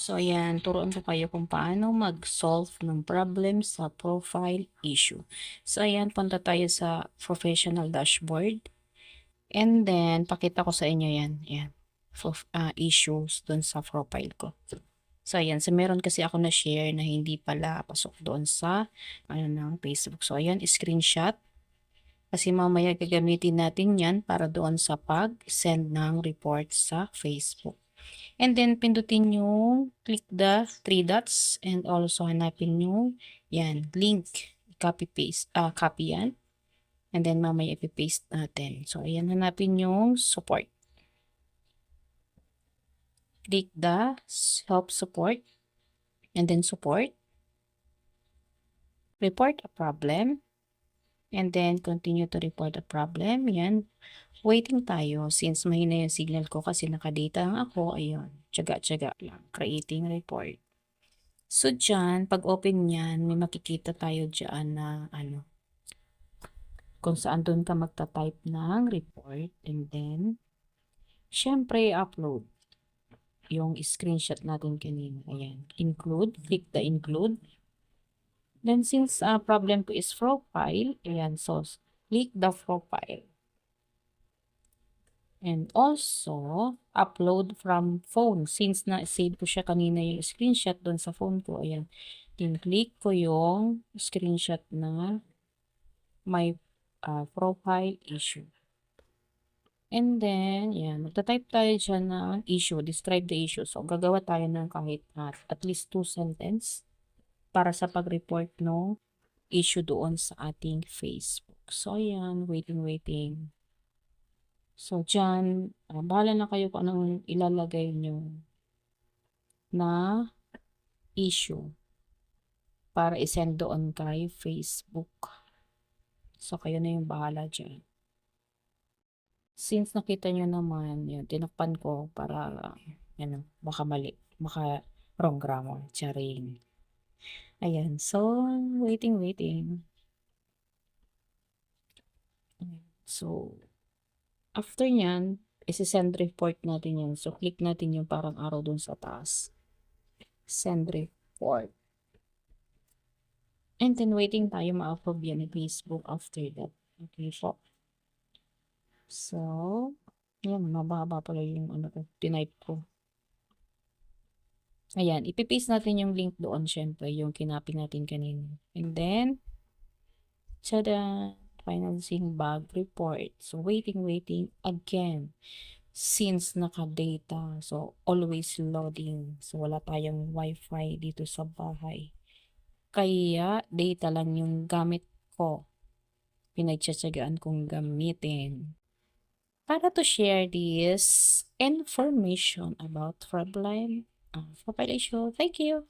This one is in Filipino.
So, ayan, turuan ko kayo kung paano mag-solve ng problem sa profile issue. So, ayan, punta tayo sa professional dashboard. And then, pakita ko sa inyo yan. Ayan, issues dun sa profile ko. So, ayan. So, meron kasi ako na-share na hindi pala pasok doon sa ng Facebook. So, ayan, screenshot. Kasi mamaya gagamitin natin yan para doon sa pag-send ng report sa Facebook. And then, pindutin yung click the three dots and also hanapin yung yan, link. Copy yan. And then, mamaya ipipaste natin. So, ayan, hanapin yung support. Click the help support. And then, support. Report a problem. And then, continue to report a problem. Yan. Waiting tayo since mahina yung signal ko kasi nakadata lang ako. Ayun. Tsaga-tsaga lang. Creating report. So, dyan, pag open yan, may makikita tayo dyan na kung saan doon ka magta-type ng report. And then, syempre, upload yung screenshot natin kanina. Ayan. Include. Click the include. Then, since problem ko is profile, ayan, so, click the profile. And also, upload from phone. Since na-save ko siya kanina yung screenshot doon sa phone ko, ayan. Then, click ko yung screenshot na my profile issue. And then, ayan, magta-type tayo dyan ng issue, describe the issue. So, gagawa tayo ng kahit at least 2 sentences para sa pag-report no issue doon sa ating Facebook. So, ayan, waiting. So, dyan, bahala na kayo kung anong ilalagay nyo na issue para isend doon kay Facebook. So, kayo na yung bahala dyan. Since nakita nyo naman, yun, tinakpan ko para, baka mali, baka wrong grammar, charing. Ayan, so, waiting. So, after nyan, isi-send report natin yan. So, click natin yung parang arrow dun sa taas. Send report. And then, waiting tayo ma-approve yan ni Facebook after that. Okay po. So, yan, mababa pala yung tinype ko. Ayan, ipipaste natin yung link doon, syempre, yung kinapin natin kanina. And then, tada! Financing bug report. So, waiting again. Since naka-data, so always loading. So, wala tayong wifi dito sa bahay. Kaya, data lang yung gamit ko. Pinagtsatsagaan kong gamitin. Para to share this information about problem, profile issue. Thank you.